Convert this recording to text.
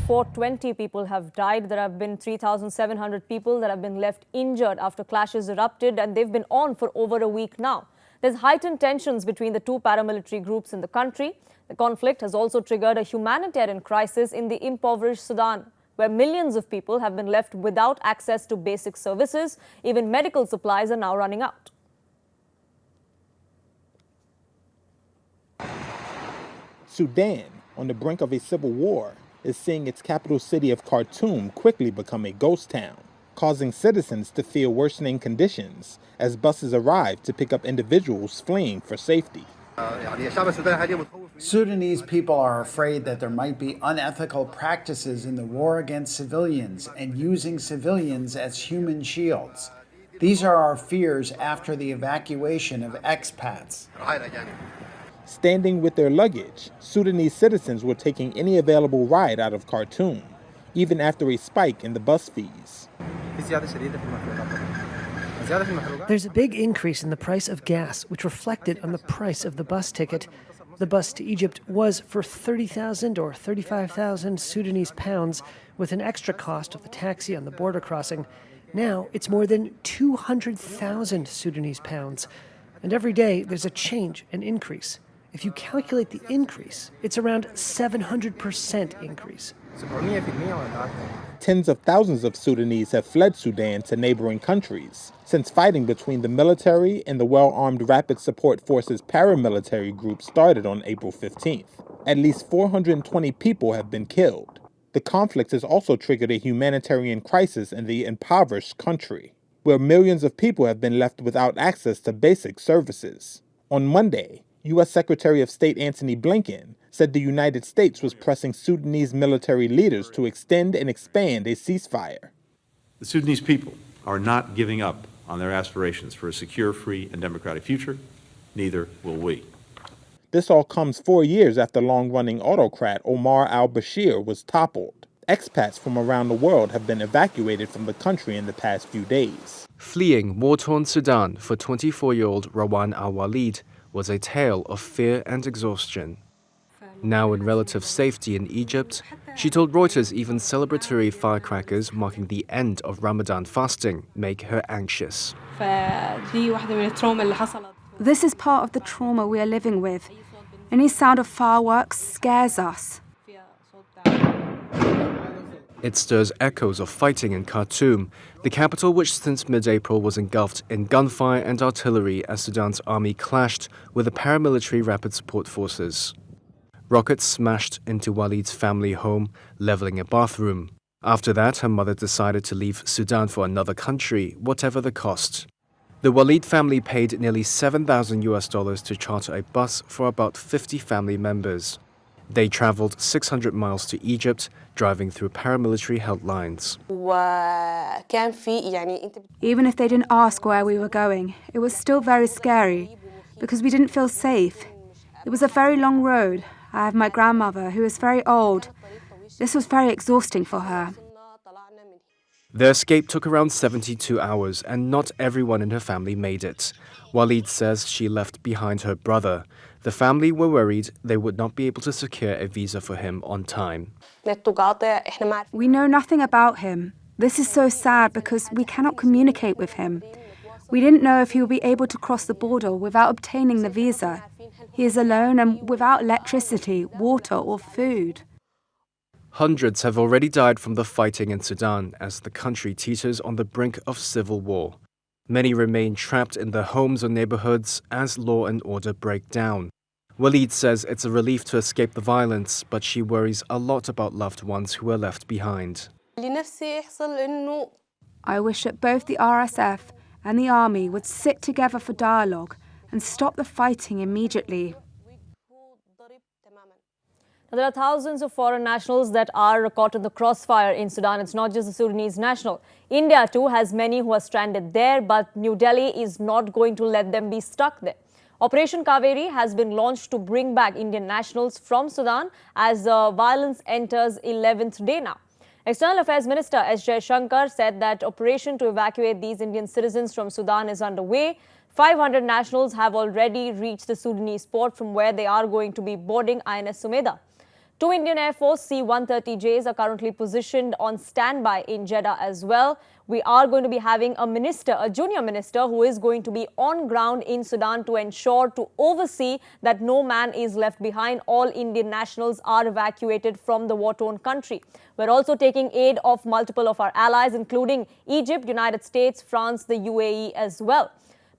420 people have died. There have been 3,700 people that have been left injured after clashes erupted, and they've been on for over a week now. There's heightened tensions between the two paramilitary groups in the country. The conflict has also triggered a humanitarian crisis in the impoverished Sudan, where millions of people have been left without access to basic services. Even medical supplies are now running out. Sudan, on the brink of a civil war, is seeing its capital city of Khartoum quickly become a ghost town, causing citizens to fear worsening conditions as buses arrive to pick up individuals fleeing for safety. Sudanese people are afraid that there might be unethical practices in the war against civilians and using civilians as human shields. These are our fears after the evacuation of expats. Standing with their luggage, Sudanese citizens were taking any available ride out of Khartoum, even after a spike in the bus fees. There's a big increase in the price of gas, which reflected on the price of the bus ticket. The bus to Egypt was for 30,000 or 35,000 Sudanese pounds, with an extra cost of the taxi on the border crossing. Now it's more than 200,000 Sudanese pounds. And every day there's a change, an increase. If you calculate the increase, it's around 700% increase. Tens of thousands of Sudanese have fled Sudan to neighboring countries since fighting between the military and the well-armed Rapid Support Forces paramilitary group started on April 15th. At least 420 people have been killed. The conflict has also triggered a humanitarian crisis in the impoverished country, where millions of people have been left without access to basic services. On Monday, U.S. Secretary of State Antony Blinken said the United States was pressing Sudanese military leaders to extend and expand a ceasefire. The Sudanese people are not giving up on their aspirations for a secure, free, and democratic future. Neither will we. This all comes 4 years after long-running autocrat Omar al-Bashir was toppled. Expats from around the world have been evacuated from the country in the past few days. Fleeing war-torn Sudan for 24-year-old Rawan al-Walid was a tale of fear and exhaustion. Now in relative safety in Egypt, she told Reuters even celebratory firecrackers marking the end of Ramadan fasting make her anxious. This is part of the trauma we are living with. Any sound of fireworks scares us. It stirs echoes of fighting in Khartoum, the capital which since mid-April was engulfed in gunfire and artillery as Sudan's army clashed with the paramilitary Rapid Support Forces. Rockets smashed into Walid's family home, leveling a bathroom. After that, her mother decided to leave Sudan for another country, whatever the cost. The Walid family paid nearly $7,000 to charter a bus for about 50 family members. They traveled 600 miles to Egypt, driving through paramilitary-held lines. Even if they didn't ask where we were going, it was still very scary because we didn't feel safe. It was a very long road. I have my grandmother, who is very old. This was very exhausting for her. Their escape took around 72 hours, and not everyone in her family made it. Walid says she left behind her brother. The family were worried they would not be able to secure a visa for him on time. We know nothing about him. This is so sad because we cannot communicate with him. We didn't know if he would be able to cross the border without obtaining the visa. He is alone and without electricity, water or food. Hundreds have already died from the fighting in Sudan as the country teeters on the brink of civil war. Many remain trapped in their homes or neighborhoods as law and order break down. Walid says it's a relief to escape the violence, but she worries a lot about loved ones who are left behind. I wish that both the RSF and the army would sit together for dialogue and stop the fighting immediately. There are thousands of foreign nationals that are caught in the crossfire in Sudan. It's not just the Sudanese national. India too has many who are stranded there, but New Delhi is not going to let them be stuck there. Operation Kaveri has been launched to bring back Indian nationals from Sudan as the violence enters 11th day now. External Affairs Minister S. Jaishankar said that operation to evacuate these Indian citizens from Sudan is underway. 500 nationals have already reached the Sudanese port from where they are going to be boarding INS Sumedha. Two Indian Air Force C-130Js are currently positioned on standby in Jeddah as well. We are going to be having a junior minister, who is going to be on ground in Sudan to oversee that no man is left behind. All Indian nationals are evacuated from the war-torn country. We're also taking aid of multiple of our allies, including Egypt, United States, France, the UAE as well.